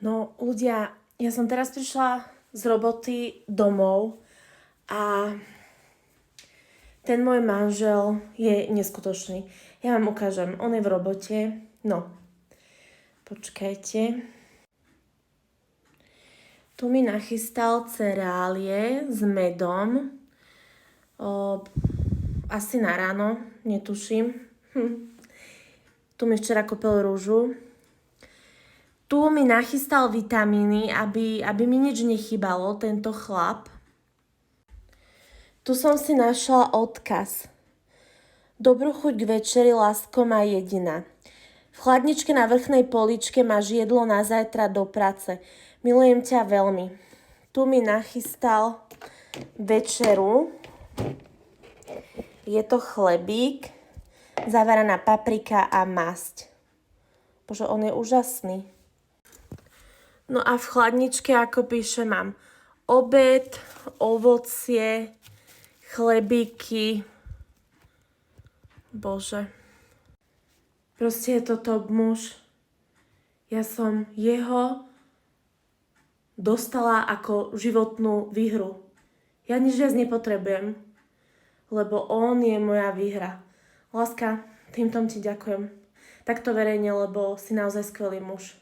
No ľudia, ja som teraz prišla z roboty domov a ten môj manžel je neskutočný. Ja vám ukážem, on je v robote. No, počkajte. Tu mi nachystal cereálie s medom. Asi na ráno, netuším. Tu mi včera kúpil rúžu. Tu mi nachystal vitamíny, aby mi nič nechybalo, tento chlap. Tu som si našla odkaz. Dobrú chuť k večeri, lásko má jediná. V chladničke na vrchnej poličke máš jedlo na zajtra do práce. Milujem ťa veľmi. Tu mi nachystal večeru. Je to chlebík, zavaraná paprika a masť. Bože, on je úžasný. No a v chladničke, ako píše, mám obed, ovocie, chlebíky. Bože. Proste je to top muž. Ja som jeho dostala ako životnú výhru. Ja nič viac nepotrebujem, lebo on je moja výhra. Láska, týmto ti ďakujem. Takto verejne, lebo si naozaj skvelý muž.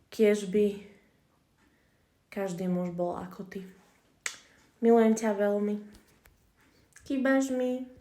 Kiež by každý muž bol ako ty. Milujem ťa veľmi. Chýbaš mi.